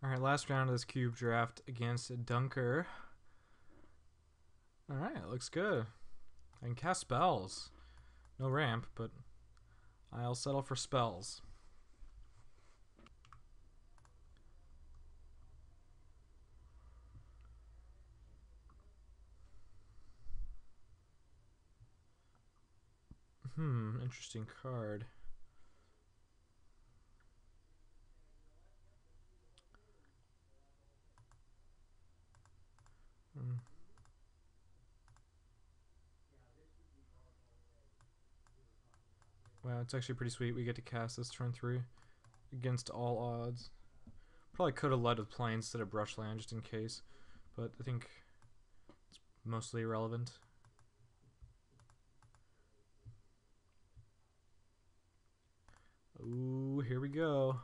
Alright, last round of this cube draft against Dunker. Alright, looks good. I can cast spells. No ramp, but I'll settle for spells. Interesting card. Wow, it's actually pretty sweet. We get to cast this turn 3 against all odds. Probably could have led with play instead of brushland just in case, but I think it's mostly irrelevant. Ooh, here we go.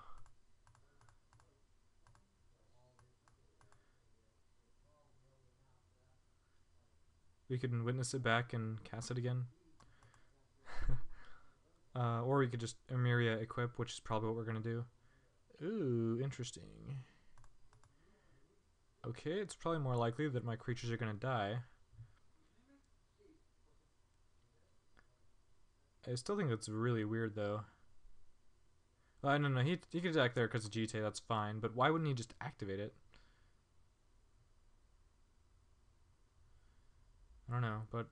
We can witness it back and cast it again. Or we could just Emiria equip, which is probably what we're going to do. Ooh, interesting. Okay, it's probably more likely that my creatures are going to die. I still think that's really weird, though. No, he could attack there because of GT, that's fine. But why wouldn't he just activate it? I don't know, but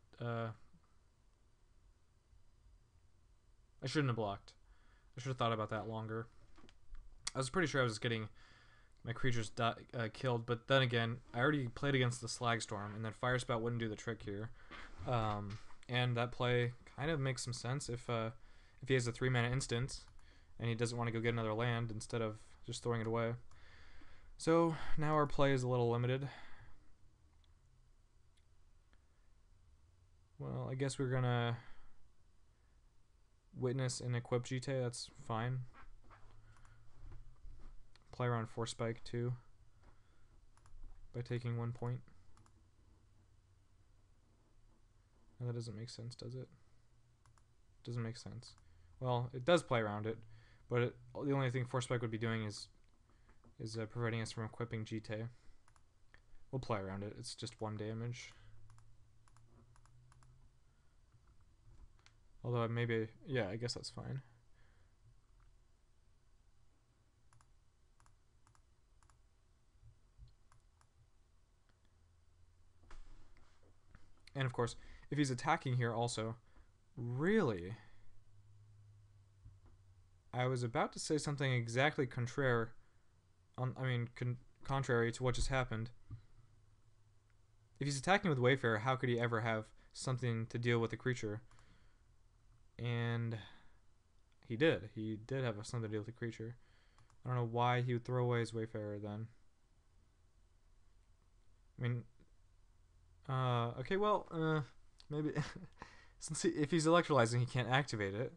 I shouldn't have blocked. I should have thought about that longer. I was pretty sure I was getting my creatures killed, but then again, I already played against the Slagstorm, and then Fire Spout wouldn't do the trick here. And that play kind of makes some sense if he has a 3-mana instant, and he doesn't want to go get another land instead of just throwing it away. So now our play is a little limited. Well, I guess we're gonna witness and equip GT, that's fine. Play around Force Spike too by taking 1 point. No, that doesn't make sense, does it? Doesn't make sense. Well, it does play around it, but the only thing Force Spike would be doing is preventing us from equipping GT. We'll play around it. It's just 1 damage. Although maybe, yeah, I guess that's fine. And of course, if he's attacking here also, really? I was about to say something exactly contrary to what just happened. If he's attacking with Wayfarer, how could he ever have something to deal with the creature? And he did. He did have something to deal with the creature. I don't know why he would throw away his Wayfarer then. I mean, okay, well, maybe since if he's electrolyzing, he can't activate it.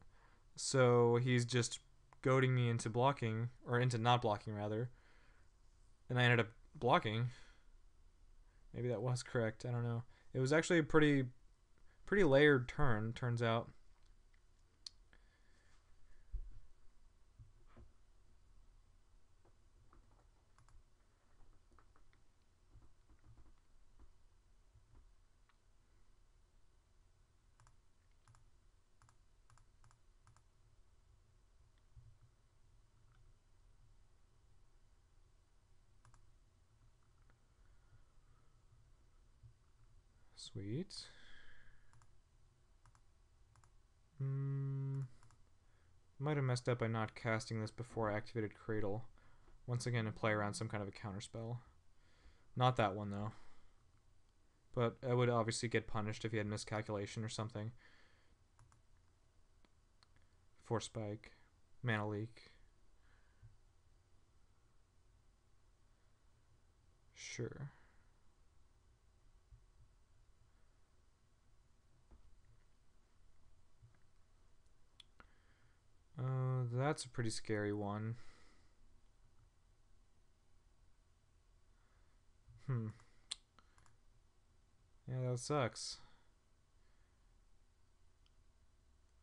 So he's just goading me into blocking, or into not blocking rather. And I ended up blocking. Maybe that was correct. I don't know. It was actually a pretty layered turn, turns out. Sweet. Might have messed up by not casting this before I activated Cradle. Once again, to play around some kind of a counterspell. Not that one, though. But I would obviously get punished if he had miscalculation or something. Force Spike. Mana Leak. Sure. That's a pretty scary one. Yeah, that sucks.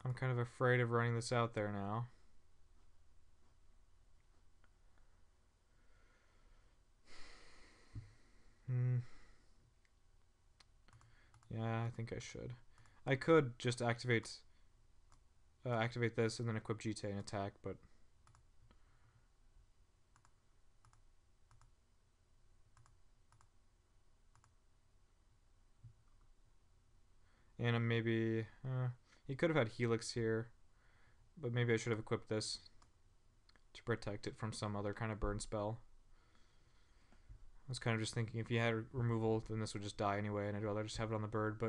I'm kind of afraid of running this out there now. Hmm. Yeah, I think I should. I could just activate this and then equip GTA and attack, but and maybe he could have had Helix here, but maybe I should have equipped this to protect it from some other kind of burn spell. I was kind of just thinking if he had removal, then this would just die anyway, and I'd rather just have it on the bird.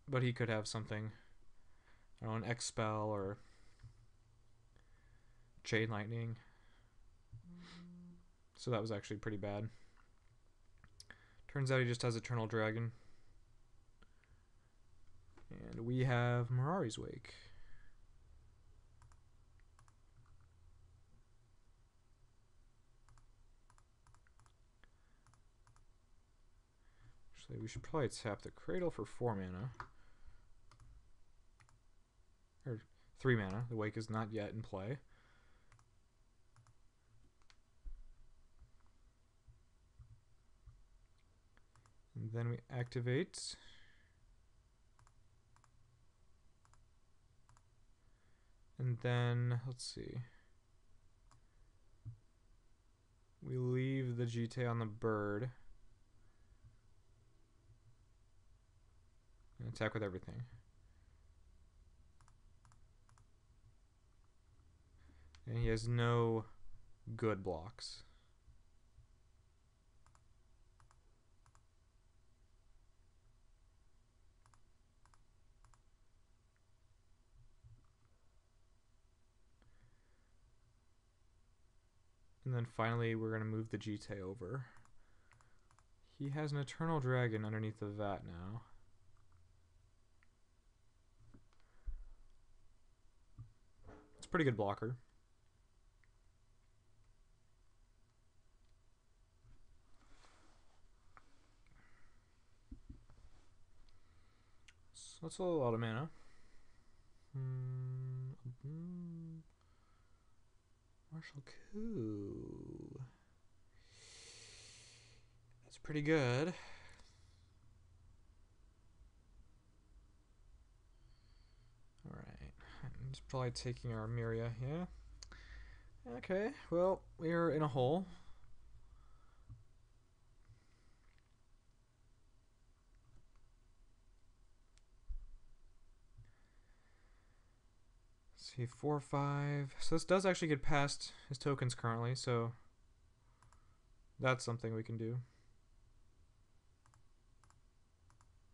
But he could have something, I don't know, an X spell or Chain Lightning. So that was actually pretty bad. Turns out he just has Eternal Dragon. And we have Mirari's Wake. Actually, we should probably tap the Cradle for 4 mana. Or 3 mana. The Wake is not yet in play. And then we activate. And then, let's see. We leave the GTA on the bird. And attack with everything. And he has no good blocks. And then finally, we're going to move the GTA over. He has an Eternal Dragon underneath of that now. It's a pretty good blocker. So that's a lot of mana. Martial Coup. That's pretty good. Alright. I'm just probably taking our Miria, yeah? Okay, well, we're in a hole. Let's see, 4, 5. So this does actually get past his tokens currently, so that's something we can do.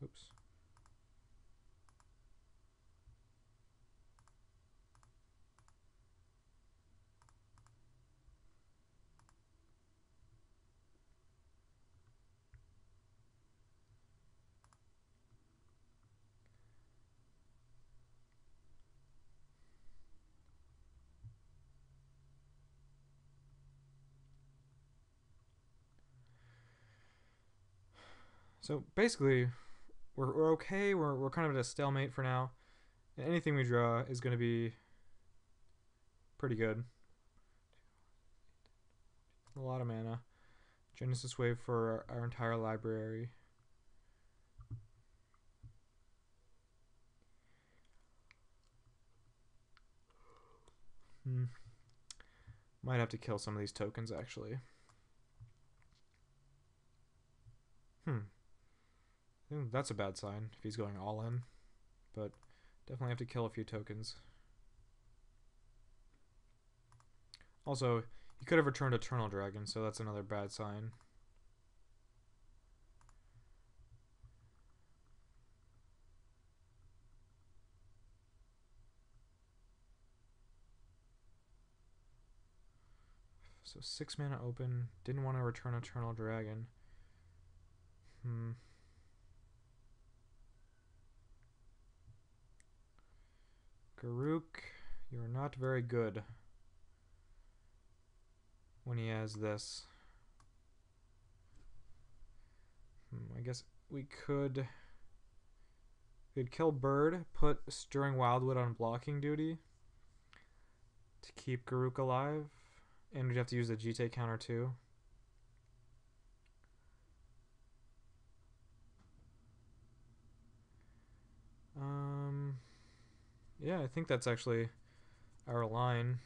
Oops. So basically, we're okay. We're kind of at a stalemate for now. And anything we draw is going to be pretty good. A lot of mana. Genesis Wave for our entire library. Might have to kill some of these tokens, actually. I think that's a bad sign if he's going all in. But definitely have to kill a few tokens. Also, he could have returned Eternal Dragon, so that's another bad sign. So 6 mana open. Didn't want to return Eternal Dragon. Garruk, you're not very good when he has this. I guess we could kill Bird, put Stirring Wildwood on blocking duty to keep Garruk alive, and we'd have to use the GTA counter too. Yeah, I think that's actually our line.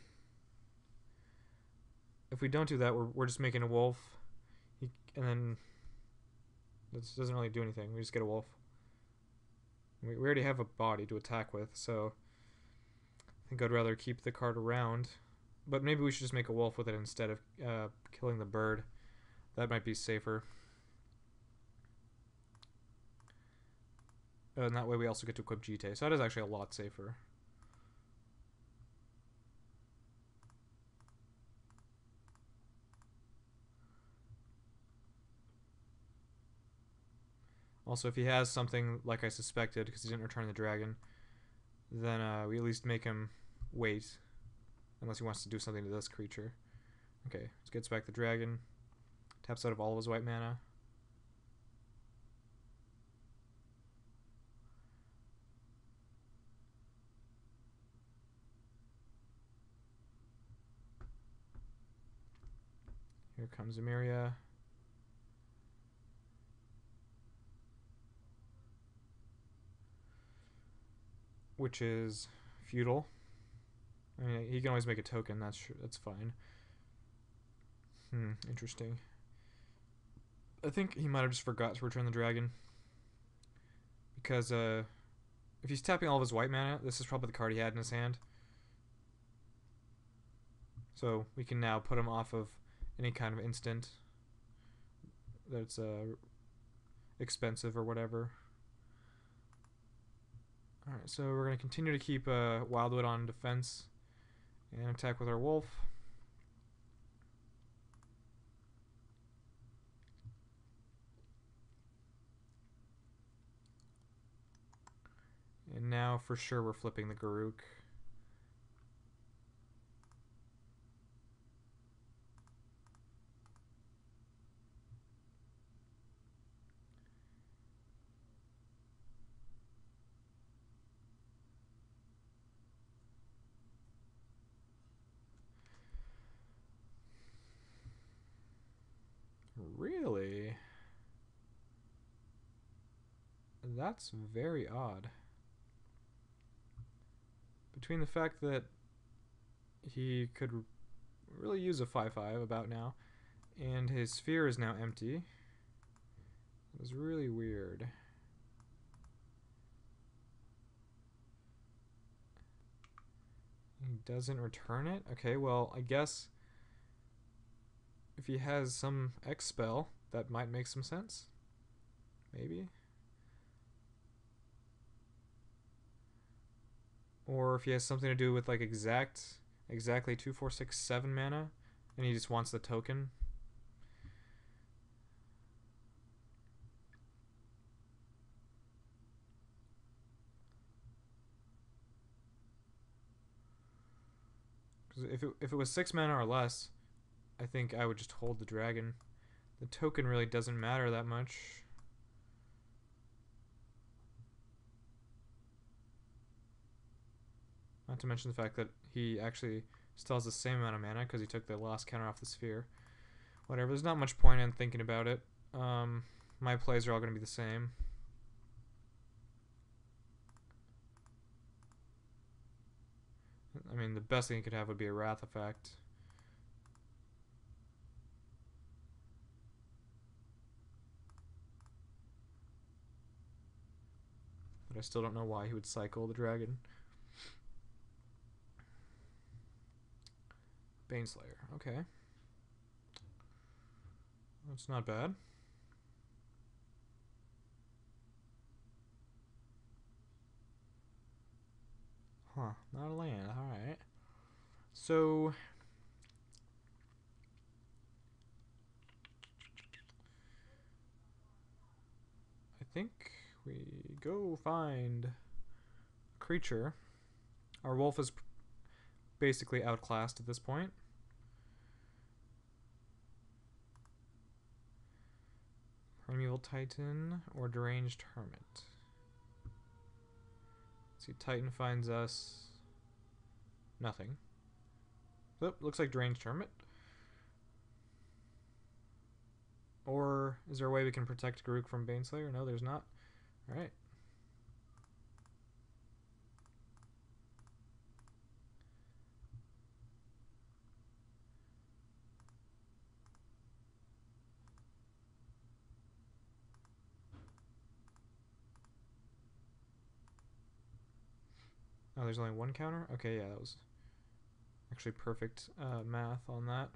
If we don't do that, we're just making a wolf. And then this doesn't really do anything. We just get a wolf. We already have a body to attack with, so I think I'd rather keep the card around. But maybe we should just make a wolf with it instead of killing the bird. That might be safer. And that way we also get to equip Jite. So that is actually a lot safer. Also, if he has something like I suspected, because he didn't return the dragon, then we at least make him wait. Unless he wants to do something to this creature. Okay, let's get back the dragon. Taps out of all of his white mana. Here comes Emiria. Which is feudal. I mean, he can always make a token. That's fine. Interesting. I think he might have just forgot to return the dragon. Because if he's tapping all of his white mana, this is probably the card he had in his hand. So we can now put him off of any kind of instant that's expensive or whatever. Alright, so we're going to continue to keep Wildwood on defense and attack with our wolf. And now for sure we're flipping the Garruk. Really? That's very odd. Between the fact that he could really use a 5/5 about now, and his sphere is now empty, it was really weird. He doesn't return it? Okay, well, I guess if he has some X spell, that might make some sense. Maybe. Or if he has something to do with like exactly 2, 4, 6, 7 mana, and he just wants the token. Because if it was 6 mana or less, I think I would just hold the dragon. The token really doesn't matter that much. Not to mention the fact that he actually still has the same amount of mana because he took the last counter off the sphere. Whatever, there's not much point in thinking about it. My plays are all going to be the same. I mean, the best thing he could have would be a Wrath effect. But I still don't know why he would cycle the dragon. Baneslayer, okay. That's not bad. Huh, not a land, alright. So I think we go find a creature. Our wolf is basically outclassed at this point. Primeval Titan or Deranged Hermit. Let's see, Titan finds us nothing. Oh, looks like Deranged Hermit. Or is there a way we can protect Garruk from Baneslayer? No, there's not. Alright. there's only one counter? Okay, yeah, that was actually perfect math on that.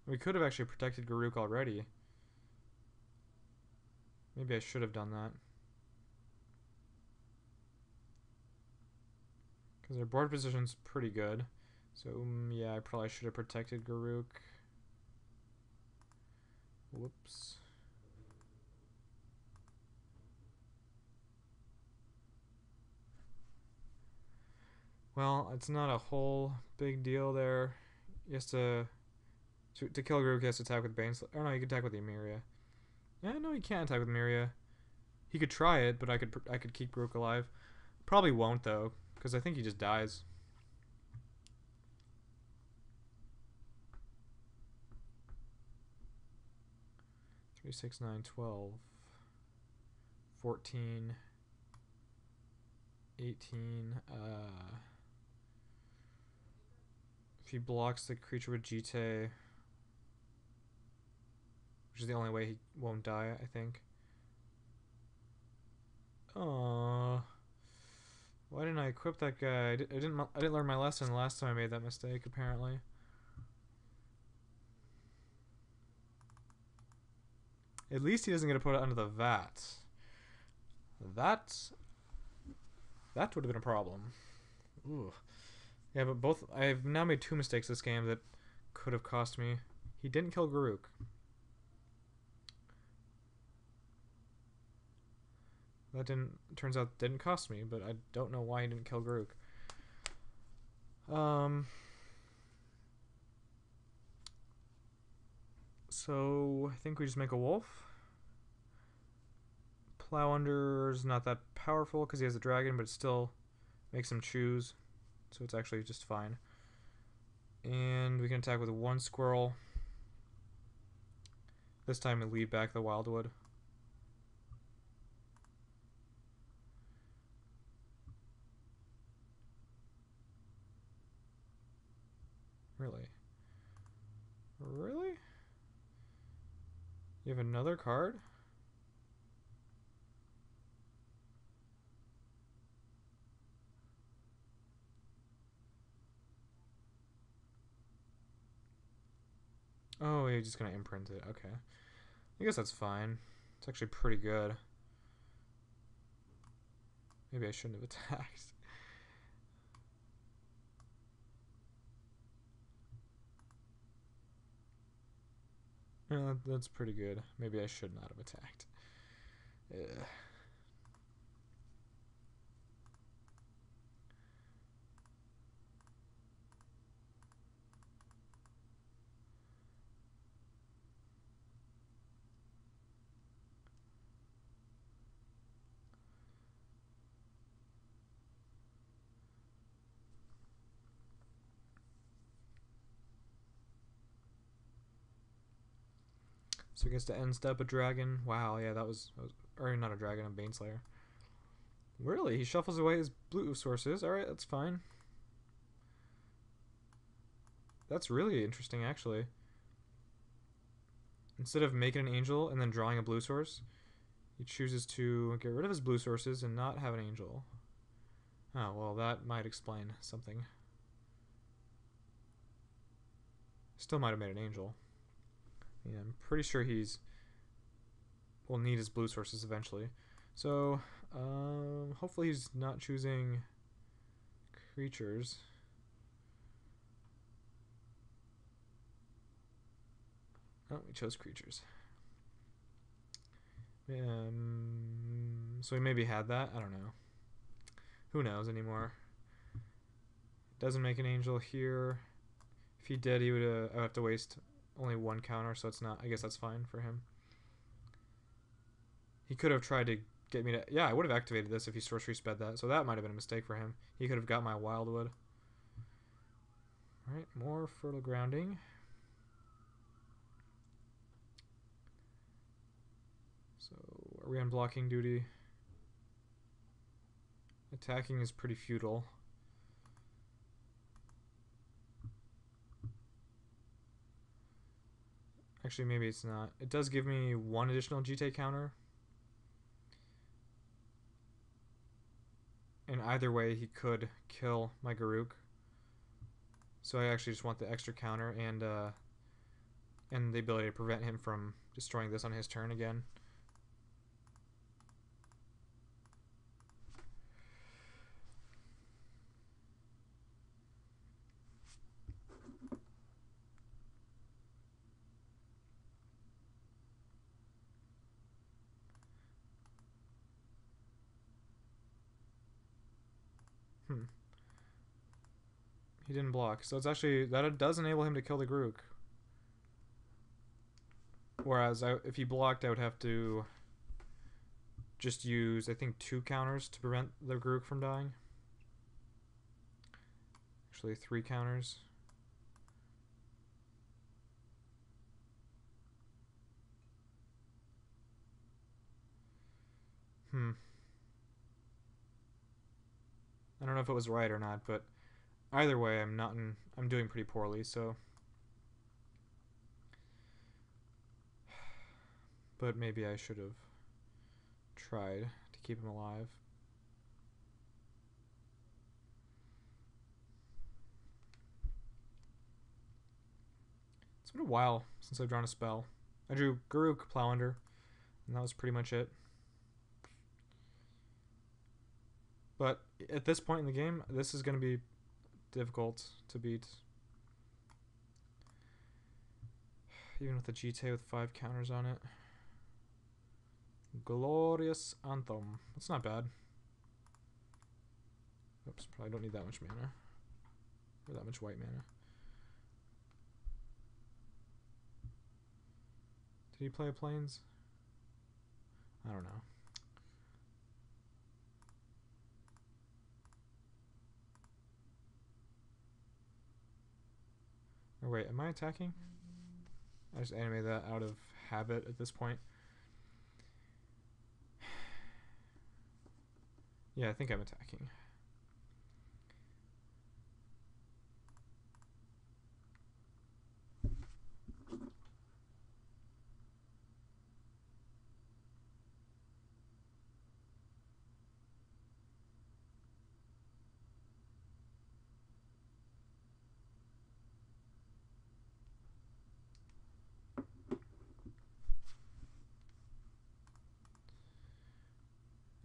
We could have actually protected Garruk already. Maybe I should have done that. Because their board position's pretty good. So, yeah, I probably should have protected Garruk. Whoops. Well, it's not a whole big deal there. He has to kill Garruk, he has to attack with Baneslayer. Oh no, he can attack with the Emiria. Yeah, no, he can't attack with Emiria. He could try it, but I could keep Garruk alive. Probably won't though, because I think he just dies. 3, 6, 9, 12, 14, 18. If he blocks the creature with Jite, which is the only way he won't die, I think. Oh, why didn't I equip that guy? I didn't learn my lesson the last time I made that mistake. Apparently. At least he doesn't get to put it under the vat. That would have been a problem. Ooh. Yeah, but I've now made 2 mistakes this game that could have cost me. He didn't kill Garruk. That turns out didn't cost me, but I don't know why he didn't kill Garruk. So I think we just make a wolf. Plow Under's not that powerful because he has a dragon, but it still makes him choose. So it's actually just fine. And we can attack with 1 squirrel. This time we lead back the Wildwood. Really? Really? You have another card? Oh, you're just gonna imprint it. Okay. I guess that's fine. It's actually pretty good. Maybe I shouldn't have attacked. Yeah, that's pretty good. Maybe I should not have attacked. Ugh. So I guess to end step a dragon. Wow, yeah, that was or not a dragon, a Baneslayer. Really? He shuffles away his blue sources. Alright, that's fine. That's really interesting, actually. Instead of making an angel and then drawing a blue source, he chooses to get rid of his blue sources and not have an angel. Oh, well, that might explain something. Still might have made an angel. Yeah, I'm pretty sure will need his blue sources eventually. So, hopefully he's not choosing creatures. Oh, we chose creatures. So he maybe had that. I don't know. Who knows anymore? Doesn't make an angel here. If he did, he would have to waste only 1 counter, so it's not. I guess that's fine for him. He could have tried to get me to. Yeah, I would have activated this if he sorcery sped that. So that might have been a mistake for him. He could have got my Wildwood. All right, more fertile grounding. So are we on blocking duty? Attacking is pretty futile. Actually, maybe it's not. It does give me 1 additional GT counter. either way, he could kill my Garruk. So I actually just want the extra counter and the ability to prevent him from destroying this on his turn again. He didn't block, so it's actually that does enable him to kill the Garruk. Whereas if he blocked, I would have to just use, I think, 2 counters to prevent the Garruk from dying. Actually, 3 counters. I don't know if it was right or not, but either way, I'm doing pretty poorly, so. But maybe I should have tried to keep him alive. It's been a while since I've drawn a spell. I drew Garruk, Plowlander, and that was pretty much it. But at this point in the game, this is going to be difficult to beat. Even with the GT with 5 counters on it. Glorious Anthem. That's not bad. Oops, probably don't need that much mana. Or that much white mana. Did he play a Plains? I don't know. Oh wait, am I attacking? I just animated that out of habit at this point. Yeah, I think I'm attacking.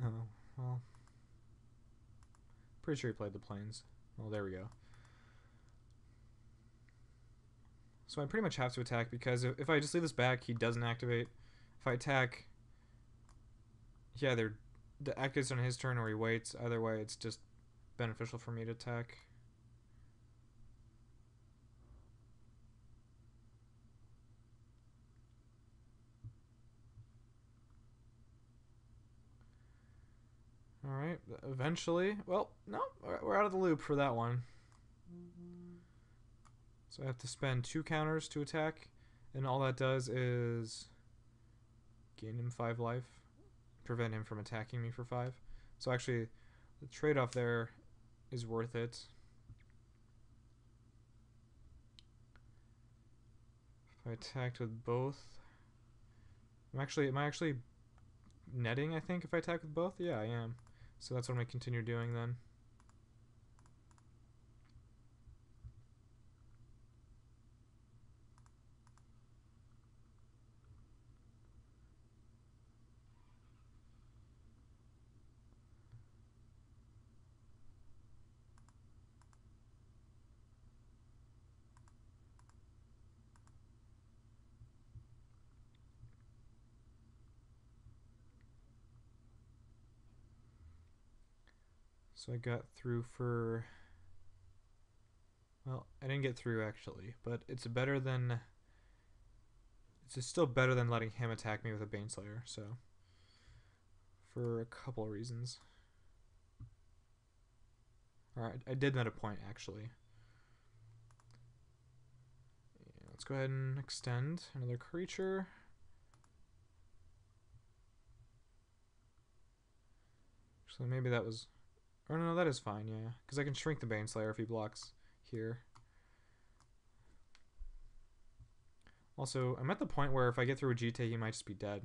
Oh, well. Pretty sure he played the Plains. Well, there we go. So I pretty much have to attack because if I just leave this back, he doesn't activate. If I attack, he either activates on his turn or he waits. Either way, it's just beneficial for me to attack. Alright, eventually. Well, no, we're out of the loop for that one. So I have to spend 2 counters to attack, and all that does is gain him 5 life, prevent him from attacking me for 5. So actually, the trade-off there is worth it. If I attacked with both, am I actually netting, I think, if I attack with both? Yeah, I am. So that's what I'm going to continue doing then. So I got through for, well, I didn't get through actually, but it's still better than letting him attack me with a Baneslayer, so, for a couple of reasons. Alright, I did net a point actually. Yeah, let's go ahead and extend another creature. Actually, maybe that was, or no, that is fine, yeah. Because I can shrink the Baneslayer if he blocks here. Also, I'm at the point where if I get through a GT, he might just be dead.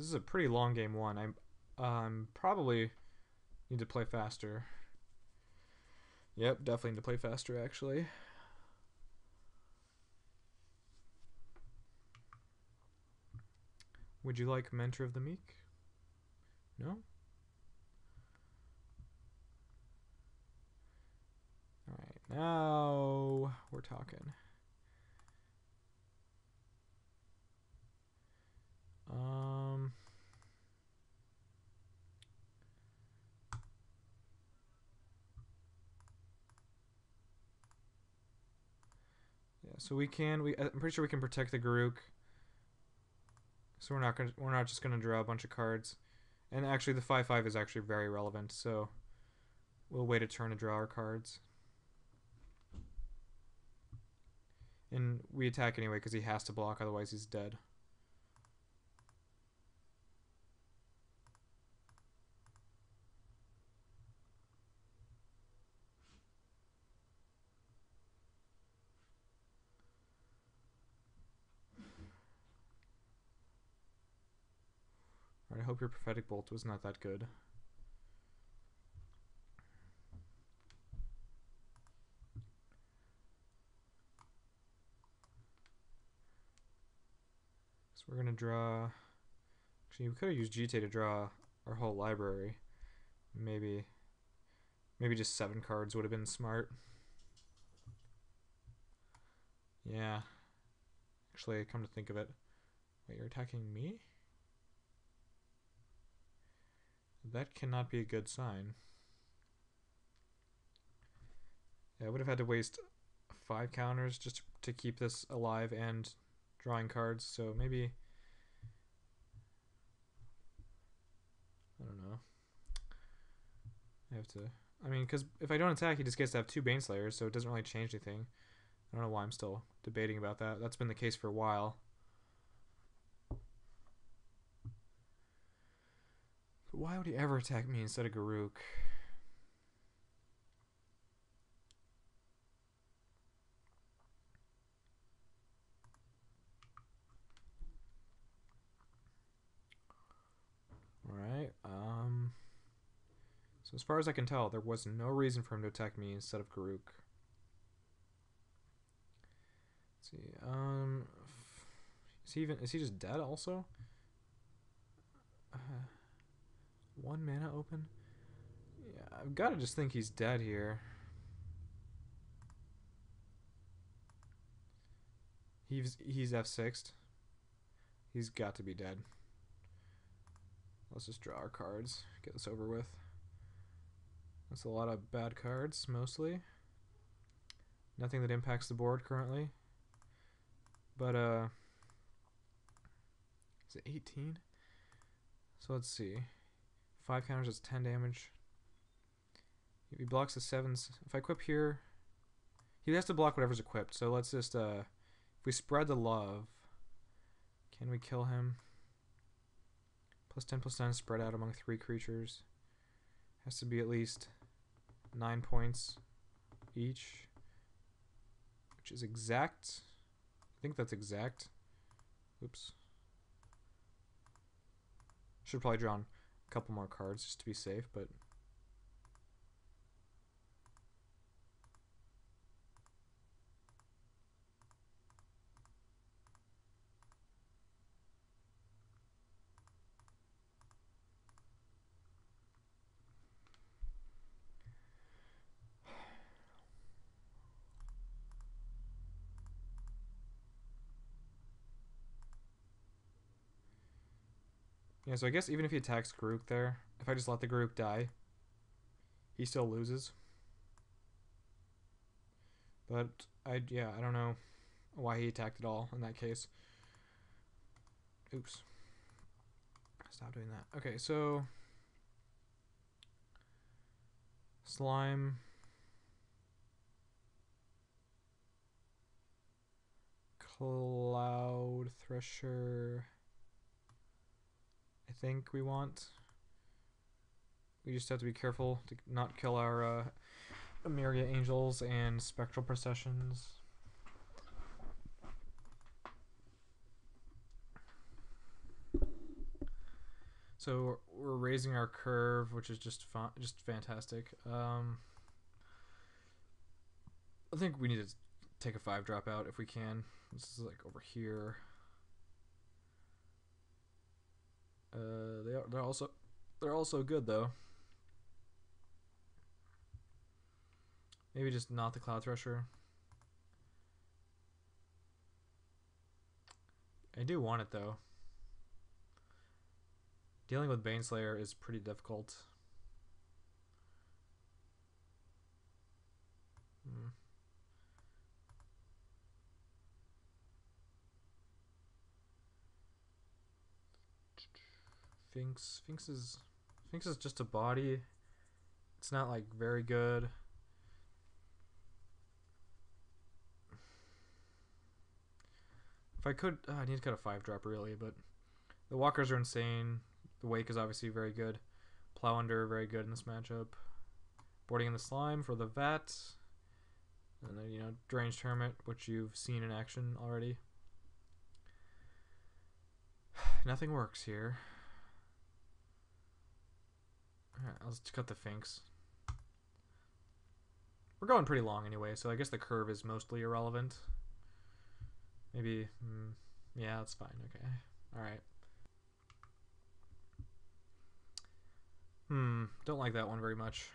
This is a pretty long game one. I'm probably need to play faster. Yep, definitely need to play faster actually. Would you like Mentor of the Meek? No? Alright, now we're talking. Yeah, so I'm pretty sure we can protect the Garuk. So we're not just gonna draw a bunch of cards. And actually the 5/5 is actually very relevant, so we'll wait a turn to draw our cards. And we attack anyway because he has to block, otherwise he's dead. Alright, I hope your Prophetic Bolt was not that good. So we're gonna draw... Actually, we could have used GT to draw our whole library. Maybe just 7 cards would have been smart. Yeah. Actually, come to think of it. Wait, you're attacking me? That cannot be a good sign. Yeah, I would have had to waste 5 counters just to keep this alive and drawing cards, so maybe... I don't know. I have to... I mean, because if I don't attack, he just gets to have 2 Baneslayers, so it doesn't really change anything. I don't know why I'm still debating about that. That's been the case for a while. But why would he ever attack me instead of Garuk? Alright, so as far as I can tell, there was no reason for him to attack me instead of Garuk. Let's see, is he just dead also? 1 mana open? Yeah, I've got to just think he's dead here. He's F6'd. He's got to be dead. Let's just draw our cards. Get this over with. That's a lot of bad cards, mostly. Nothing that impacts the board currently. But, is it 18? So let's see. 5 counters is 10 damage. If he blocks the 7s, if I equip here, he has to block whatever's equipped. So let's just, if we spread the love, can we kill him? +10/+10 spread out among 3 creatures. Has to be at least 9 points each, which is exact. I think that's exact. Oops. Should probably draw on a couple more cards just to be safe, but yeah, so I guess even if he attacks Garuk there, if I just let the Garuk die, he still loses. But I don't know why he attacked at all in that case. Oops. Stop doing that. Okay, so Slime. Cloud Thresher. I think we want. We just have to be careful to not kill our Emiria Angels and Spectral Processions. So we're raising our curve, which is just just fantastic. I think we need to take a 5-drop out if we can. This is like over here. They're also good though. Maybe just not the Cloud Thresher. I do want it though. Dealing with Baneslayer is pretty difficult. Sphinx is just a body. It's not like very good. If I could, I need to cut a 5-drop really, but the walkers are insane. The wake is obviously very good. Plow under very good in this matchup. Boarding in the slime for the vat, and then deranged hermit, which you've seen in action already. Nothing works here. Alright, let's cut the Finks. We're going pretty long anyway, so I guess the curve is mostly irrelevant. Maybe, yeah, that's fine, okay. Alright. Don't like that one very much.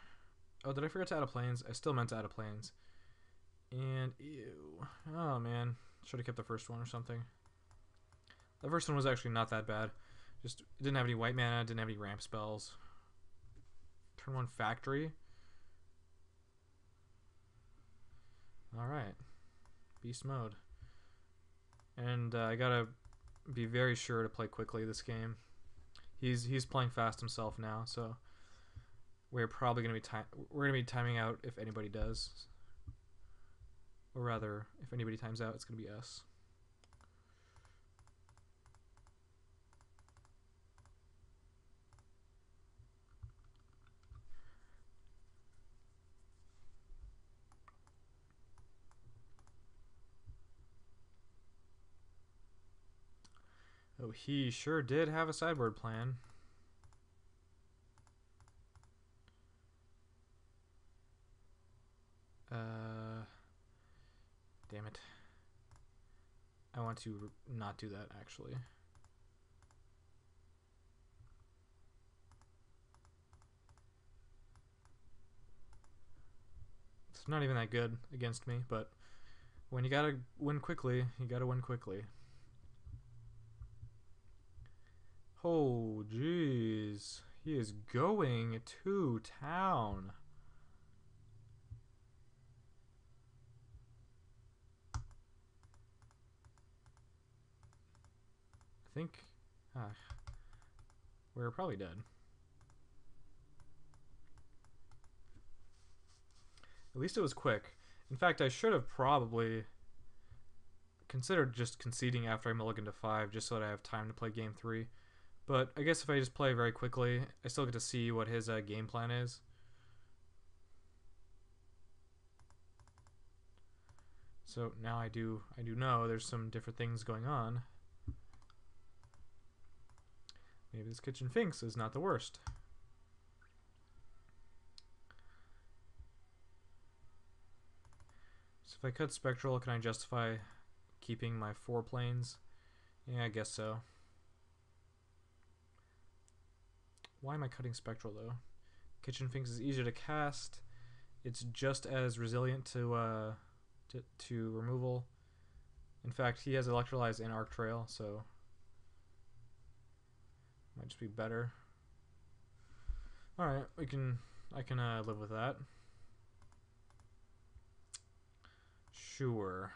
Oh, did I forget to add a planes? I still meant to add a planes. And, ew. Oh, man. Should have kept the first one or something. The first one was actually not that bad. Just didn't have any white mana, didn't have any ramp spells. Turn 1 factory. Alright. Beast mode. And I gotta be very sure to play quickly this game. He's playing fast himself now, so we're probably gonna be timing out if anybody does. Or rather, if anybody times out, it's gonna be us. Oh, he sure did have a sideboard plan. Damn it. I want to not do that, actually. It's not even that good against me, but when you gotta win quickly, you gotta win quickly. Oh, jeez. He is going to town. I think we're probably dead. At least it was quick. In fact, I should have probably considered just conceding after I mulligan to 5 just so that I have time to play game 3. But I guess if I just play very quickly, I still get to see what his game plan is. So now I do know there's some different things going on. Maybe this Kitchen Finks is not the worst. So if I cut Spectral, can I justify keeping my 4 planes? Yeah, I guess so. Why am I cutting Spectral though? Kitchen Finks is easier to cast. It's just as resilient to removal. In fact, he has Electrolyze and Arc Trail, so might just be better. All right, I can live with that. Sure.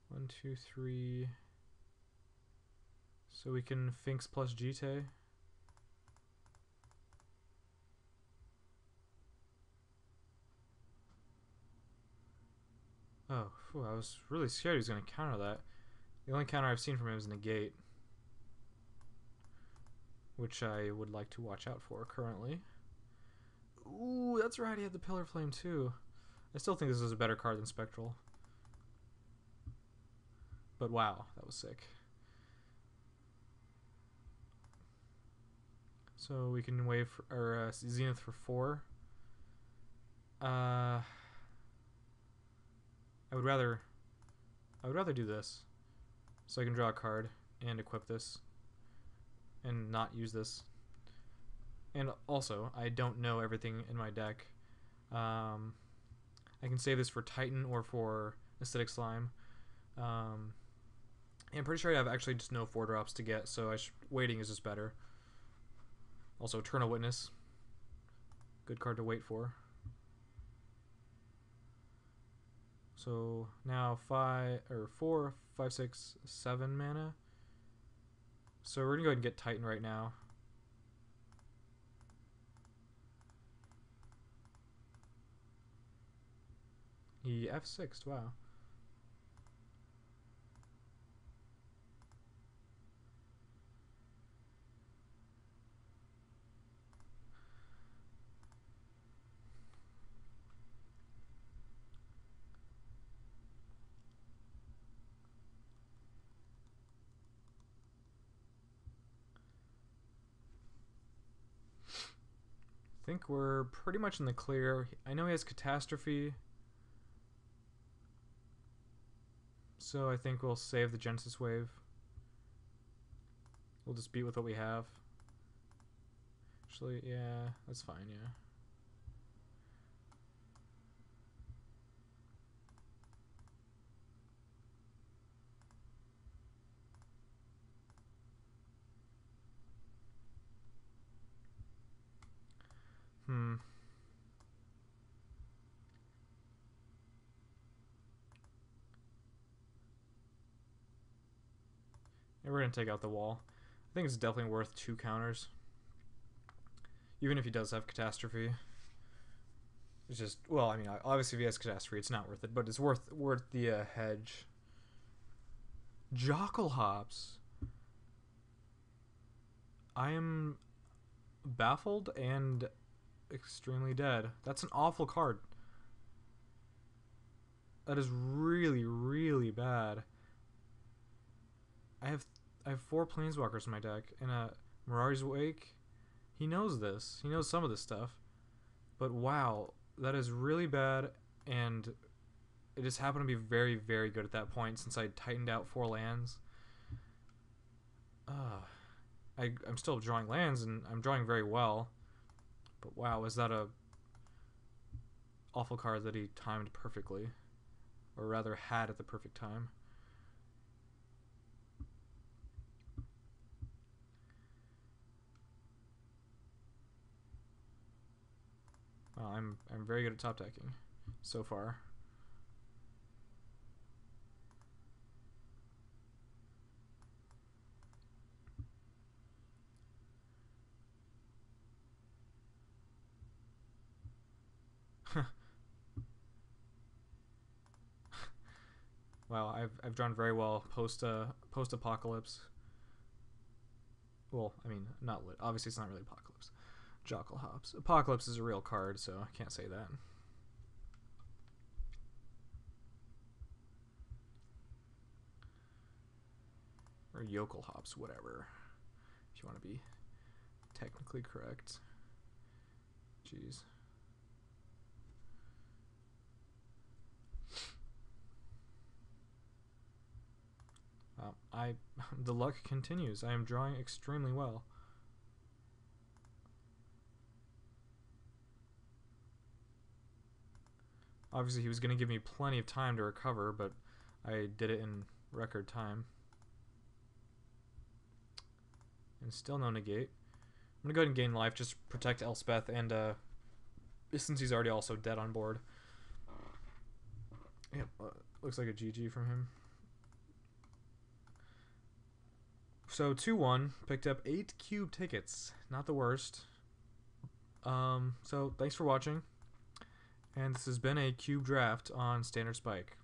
One, two, three. So we can Finks plus Jite. Oh, I was really scared he was going to counter that. The only counter I've seen from him is negate, which I would like to watch out for currently. Ooh, that's right, he had the Pillar Flame too. I still think this is a better card than Spectral. But wow, that was sick. So we can wave for, or Zenith for 4. I would rather do this, so I can draw a card and equip this, and not use this. And also, I don't know everything in my deck. I can save this for Titan or for Acidic Slime. I'm pretty sure I have actually just no 4-drops to get, so waiting is just better. Also, Eternal Witness. Good card to wait for. So now 4, 5, 6, 7 mana. So we're gonna go ahead and get Titan right now. He F6'd, wow. I think we're pretty much in the clear. I know he has Catastrophe, so I think we'll save the Genesis Wave. We'll just beat with what we have. Actually, yeah, that's fine, yeah. Yeah, we're going to take out the wall. I think it's definitely worth 2 counters. Even if he does have Catastrophe. It's just, well, I mean, obviously if he has Catastrophe, it's not worth it, but it's worth the hedge. Jockle Hops. I am baffled and extremely dead. That's an awful card. That is really, really bad. I have 4 Planeswalkers in my deck, and a Mirari's Wake. He knows this. He knows some of this stuff. But wow, that is really bad, and it just happened to be very, very good at that point since I tightened out 4 lands. I'm still drawing lands, and I'm drawing very well. But wow, is that a awful card that he timed perfectly. Or rather, had at the perfect time. Well, I'm very good at top decking so far. Wow, I've drawn very well post apocalypse. Well, I mean, not lit. Obviously, it's not really apocalypse. Jockle Hops. Apocalypse is a real card, so I can't say that. Or Yokel Hops, whatever. If you want to be technically correct. Jeez. The luck continues. I am drawing extremely well. Obviously, he was going to give me plenty of time to recover, but I did it in record time. And still no negate. I'm going to go ahead and gain life, just protect Elspeth, and since he's already also dead on board. Yep, looks like a GG from him. So 2-1, picked up 8 cube tickets. Not the worst. So thanks for watching. And this has been a cube draft on Standard Spike.